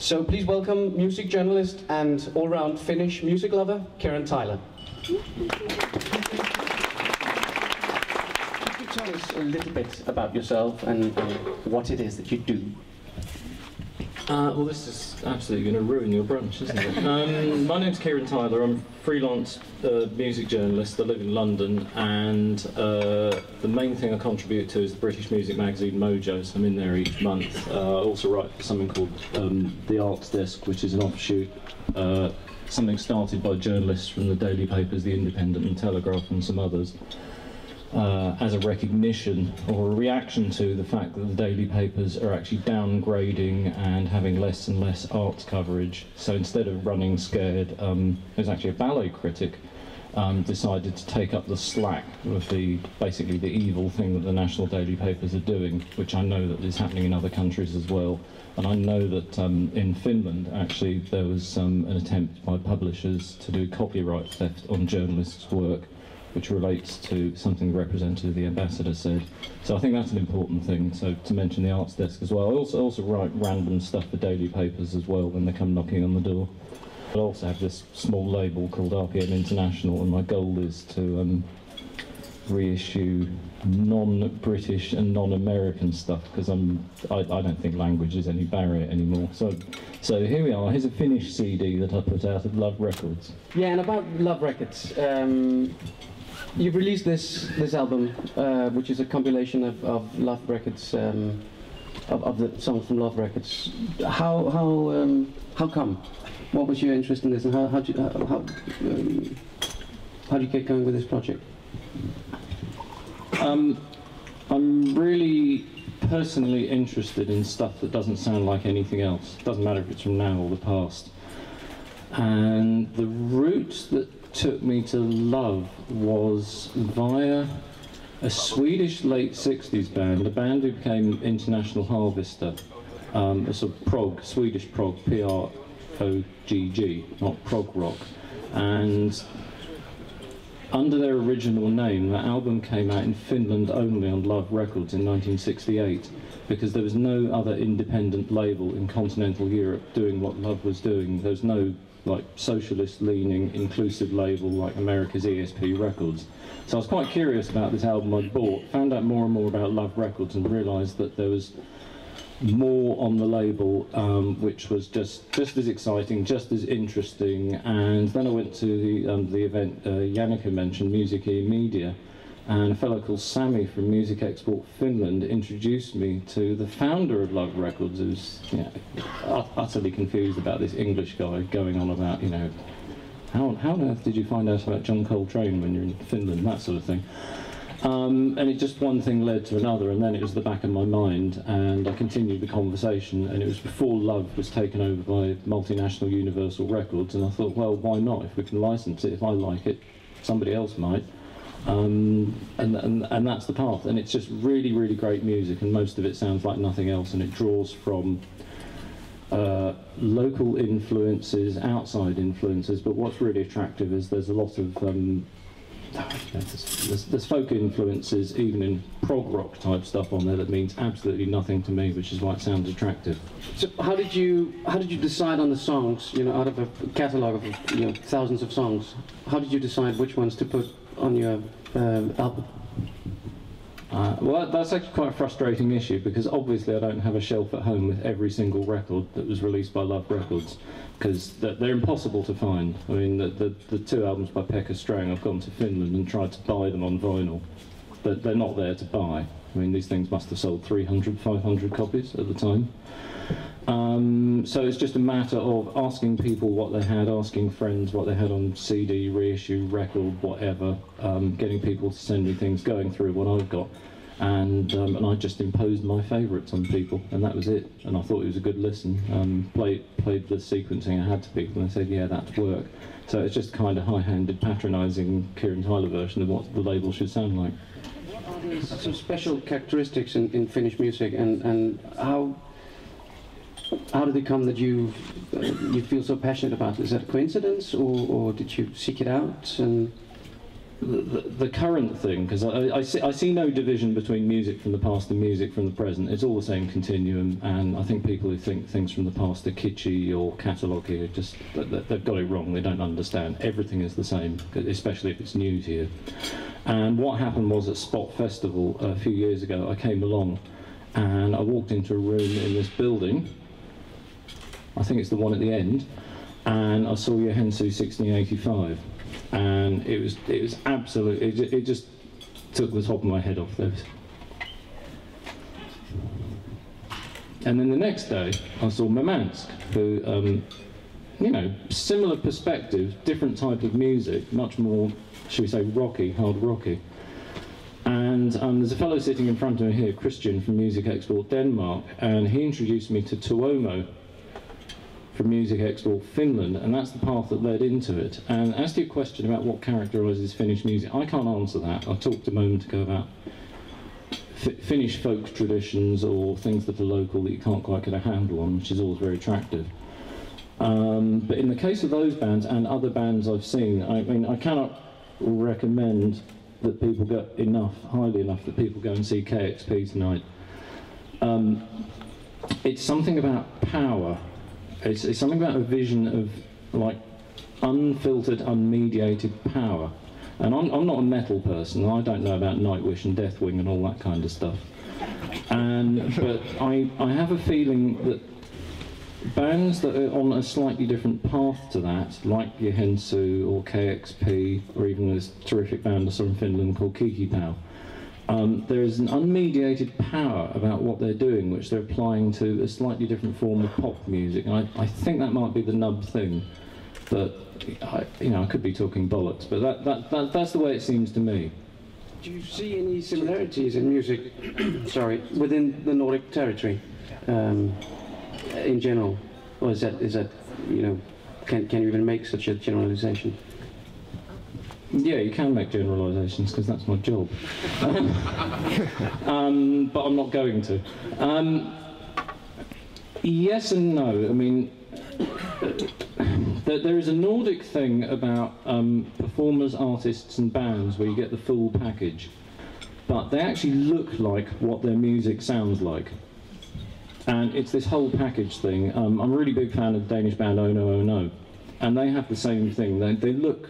So please welcome music journalist and all-round Finnish music lover, Kieron Tyler. Could you tell us a little bit about yourself and what it is that you do? Well, this is absolutely going to ruin your brunch, isn't it? My name's Kieron Tyler. I'm a freelance music journalist. I live in London, and the main thing I contribute to is the British music magazine Mojo, so I'm in there each month. I also write for something called The Arts Desk, which is an offshoot, something started by journalists from the daily papers The Independent and Telegraph and some others. As a recognition or a reaction to the fact that the daily papers are actually downgrading and having less and less arts coverage. So instead of running scared, there's actually a ballet critic decided to take up the slack of basically the evil thing that the national daily papers are doing, which I know that is happening in other countries as well. And I know that in Finland, actually, there was an attempt by publishers to do copyright theft on journalists' work, which relates to something the representative of the ambassador said. So I think that's an important thing, so to mention the Arts Desk as well. I also write random stuff for daily papers as well when they come knocking on the door. I also have this small label called RPM International, and my goal is to reissue non-British and non-American stuff, because I don't think language is any barrier anymore. So here we are. Here's a Finnish CD that I put out of Love Records. Yeah, and about Love Records, you've released this album, which is a compilation of Love Records, of the songs from Love Records. How come? What was your interest in this, and how did you get going with this project? I'm really personally interested in stuff that doesn't sound like anything else. It doesn't matter if it's from now or the past. And the route that took me to Love was via a Swedish late 60s band, a band who became International Harvester, a sort of prog, Swedish prog, P-R-O-G-G, not prog rock. And under their original name, that album came out in Finland only on Love Records in 1968, because there was no other independent label in continental Europe doing what Love was doing. There was no like socialist-leaning, inclusive label like America's ESP Records. So I was quite curious about this album I'd bought, found out more and more about Love Records, and realised that there was more on the label, which was just as exciting, just as interesting. And then I went to the event Jannica mentioned, Music Media, and a fellow called Sami from Music Export Finland introduced me to the founder of Love Records, who's utterly confused about this English guy going on about, how on earth did you find out about John Coltrane when you're in Finland, that sort of thing. And it just one thing led to another, and then it was the back of my mind, and I continued the conversation, and it was before Love was taken over by multinational Universal Records, and I thought, well, why not? If we can license it, if I like it, somebody else might. And that's the path, and it's just really, really great music, and most of it sounds like nothing else, and it draws from local influences, outside influences, but what's really attractive is there's a lot of there's folk influences, even in prog rock type stuff on there that means absolutely nothing to me, which is why it sounds attractive. So how did you decide on the songs? Out of a catalogue of thousands of songs, how did you decide which ones to put on your album? Well, that's actually quite a frustrating issue, because obviously I don't have a shelf at home with every single record that was released by Love Records, because they're impossible to find. I mean, the two albums by Pekka Strang, I've gone to Finland and tried to buy them on vinyl, but they're not there to buy. I mean, these things must have sold 300, 500 copies at the time. So it's just a matter of asking people what they had, asking friends what they had on CD, reissue, record, whatever, getting people to send me things, going through what I've got, and I just imposed my favourites on people, and that was it. And I thought it was a good listen. Played the sequencing I had to people, and they said, yeah, that'd work. So it's just kind of high-handed, patronising Kieron Tyler version of what the label should sound like. What are some special characteristics in Finnish music, and how did it come that you feel so passionate about it? Is that a coincidence, or did you seek it out? And the current thing, because I see no division between music from the past and music from the present. It's all the same continuum, and I think people who think things from the past are kitschy or catalogue-y are just, they've got it wrong. They don't understand. Everything is the same, especially if it's new to you. And what happened was at Spot Festival a few years ago, I came along and I walked into a room in this building, I think it's the one at the end, and I saw Johansu 1685. And it was absolute. It just took the top of my head off. And then the next day, I saw Murmansk, who, you know, similar perspective, different type of music, much more, should we say, rocky, hard rocky. And there's a fellow sitting in front of me here, Christian from Music Export Denmark, and he introduced me to Tuomo from Music Export Finland, and that's the path that led into it. And as to your question about what characterises Finnish music, I can't answer that. I talked a moment ago about Finnish folk traditions or things that are local that you can't quite get a handle on, which is always very attractive. But in the case of those bands and other bands I've seen, I mean, I cannot recommend that people go highly enough that people go and see KXP tonight. It's something about power. It's something about a vision of, like, unfiltered, unmediated power. And I'm not a metal person. I don't know about Nightwish and Deathwing and all that kind of stuff. But I have a feeling that bands that are on a slightly different path to that, like Johansu or KXP, or even this terrific band I saw in Finland called Kiki Pau, there is an unmediated power about what they're doing, which they're applying to a slightly different form of pop music. And I think that might be the nub thing, but I could be talking bollocks. But that's the way it seems to me. Do you see any similarities in music, sorry, within the Nordic territory, in general, or is that can you even make such a generalization? Yeah, you can make generalisations because that's my job. But I'm not going to. Yes and no. I mean, there is a Nordic thing about performers, artists and bands where you get the full package, but they actually look like what their music sounds like. And it's this whole package thing. I'm a really big fan of the Danish band Oh No Oh No, and they have the same thing. They look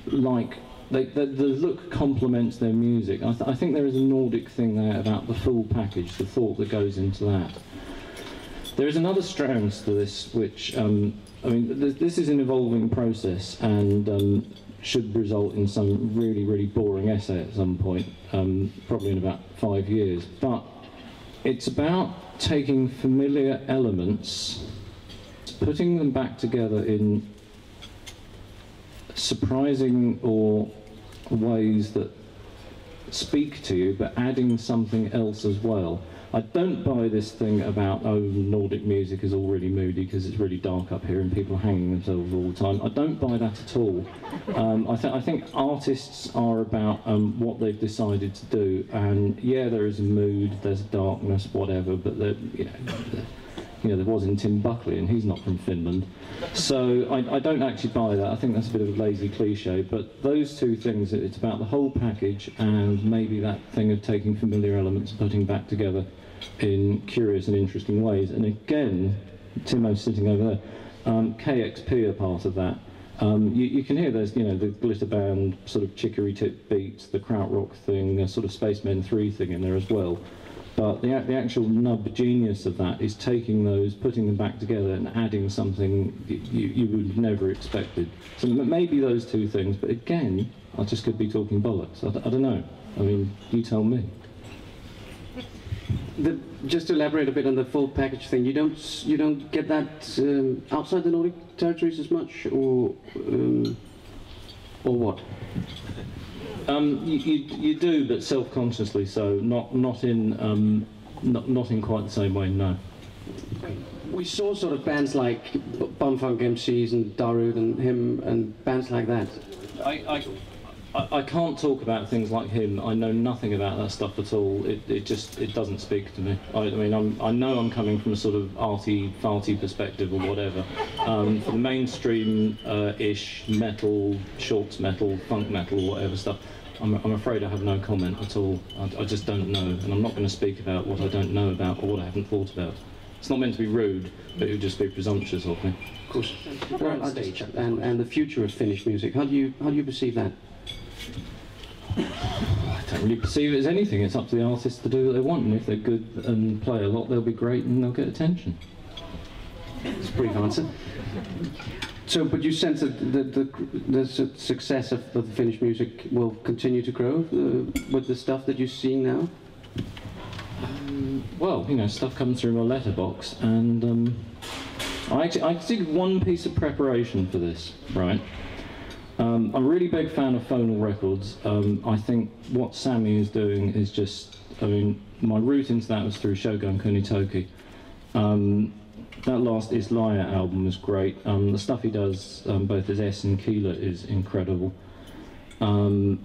like, the look complements their music. I think there is a Nordic thing there about the full package, the thought that goes into that. There is another strand to this, which, I mean, this is an evolving process and should result in some really, really boring essay at some point, probably in about 5 years. But it's about taking familiar elements, putting them back together in surprising or ways that speak to you, but adding something else as well. I don't buy this thing about, oh, Nordic music is all really moody because it's really dark up here and people are hanging themselves all the time. I don't buy that at all. I think artists are about what they've decided to do, and yeah, there is a mood, there's a darkness, whatever, but there was in Tim Buckley, and he's not from Finland. So I don't actually buy that. I think that's a bit of a lazy cliche, but those two things, it's about the whole package and maybe that thing of taking familiar elements and putting back together in curious and interesting ways. And again, Timo's sitting over there, KXP are part of that. You can hear there's, the glitter band sort of chicory tip beats, the krautrock thing, a sort of Spacemen 3 thing in there as well. But the actual nub genius of that is taking those, putting them back together and adding something you would have never expected. So maybe those two things, but again, I just could be talking bollocks. I don't know. I mean, you tell me. Just to elaborate a bit on the full package thing, you don't get that outside the Nordic territories as much, or what? You do, but self-consciously so. Not in quite the same way. No. We saw sort of bands like Bumfunk MCs and Darude and him and bands like that. I can't talk about things like him. I know nothing about that stuff at all. It doesn't speak to me. I mean, I know I'm coming from a sort of arty-farty perspective or whatever. For the mainstream-ish metal, shorts metal, funk metal, whatever stuff, I'm afraid I have no comment at all. I just don't know, and I'm not going to speak about what I don't know about or what I haven't thought about. It's not meant to be rude, but it would just be presumptuous of me. Of course. Well, and the future of Finnish music, how do you perceive that? I don't really perceive it as anything. It's up to the artists to do what they want, and if they're good and play a lot, they'll be great and they'll get attention. That's a brief answer. So, but you sense that the success of the Finnish music will continue to grow with the stuff that you're seeing now? Well, you know, stuff comes through my letterbox, and I did one piece of preparation for this, right? I'm a really big fan of Phonal Records. I think what Sammy is doing is just, I mean, my route into that was through Shogun Kunitoki. That last Islaya album was great. The stuff he does, both as S and Keeler, is incredible. And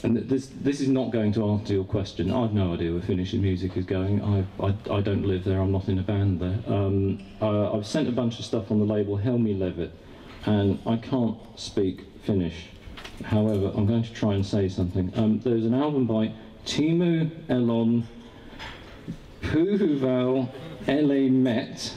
this is not going to answer your question. I've no idea where Finnish music is going. I don't live there. I'm not in a band there. I've sent a bunch of stuff on the label Helmi Levitt, and I can't speak Finnish. However, I'm going to try and say something. There's an album by Timu Elon Puhuval Ele Met,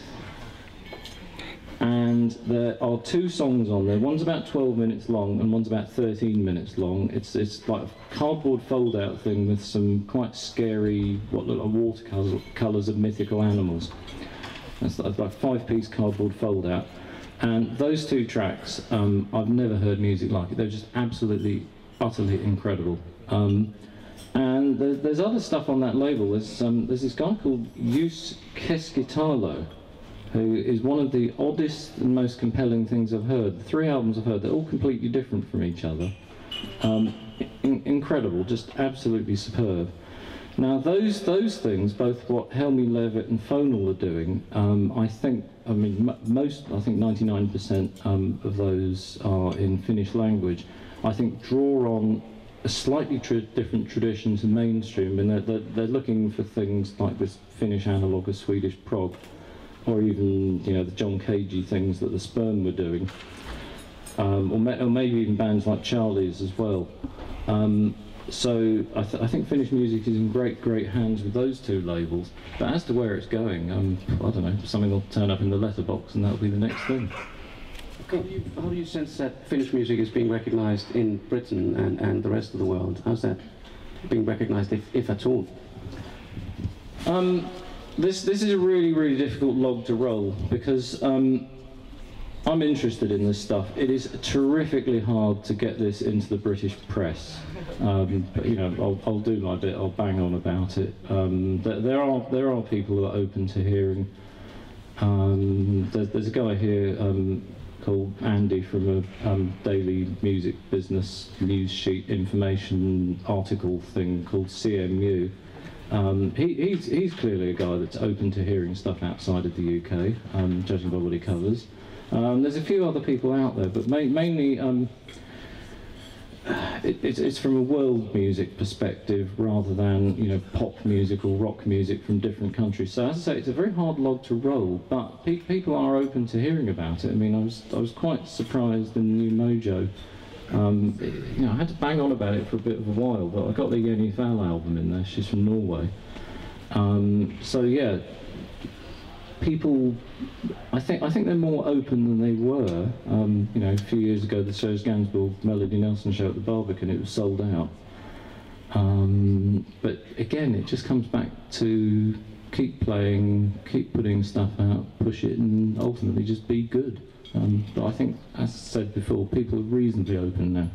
and there are 2 songs on there. One's about 12 minutes long and one's about 13 minutes long. It's like a cardboard fold-out thing with some quite scary, what look like watercolours of mythical animals. It's like a 5-piece cardboard fold-out. And those 2 tracks, I've never heard music like it. They're just absolutely, utterly incredible. And there's other stuff on that label. There's this guy called Jus Keskitalo, who is one of the oddest and most compelling things I've heard. The 3 albums I've heard, they're all completely different from each other. Incredible, just absolutely superb. Now those things, both what Helmi Levitt and Phonal are doing, I think 99% of those are in Finnish language. I think draw on a slightly different tradition to mainstream, and they're looking for things like this Finnish analogue of Swedish prog, or even, you know, the John Cagey things that the Sperm were doing, or maybe even bands like Charlie's as well. So I think Finnish music is in great hands with those 2 labels. But as to where it's going, I don't know, something will turn up in the letterbox and that'll be the next thing. How do you sense that Finnish music is being recognised in Britain and the rest of the world? How's that being recognised, if at all? This is a really difficult log to roll, because I'm interested in this stuff. It is terrifically hard to get this into the British press. But you know, I'll do my bit. I'll bang on about it. There are people who are open to hearing. There's a guy here called Andy from a daily music business news sheet information article thing called CMU. He's clearly a guy that's open to hearing stuff outside of the UK, judging by what he covers. There's a few other people out there, but mainly it's from a world music perspective rather than, you know, pop music or rock music from different countries. So as I say, it's a very hard log to roll, but people are open to hearing about it. I mean, I was quite surprised in New Mojo. You know, I had to bang on about it for a bit of a while, but I got the Jenny Val album in there. She's from Norway. So yeah, people, I think they're more open than they were. You know, a few years ago, the Serge Gainsbourg Melody Nelson show at the Barbican, it was sold out. But again, it just comes back to keep playing, keep putting stuff out, push it, and ultimately just be good. But I think, as I said before, people are reasonably open now.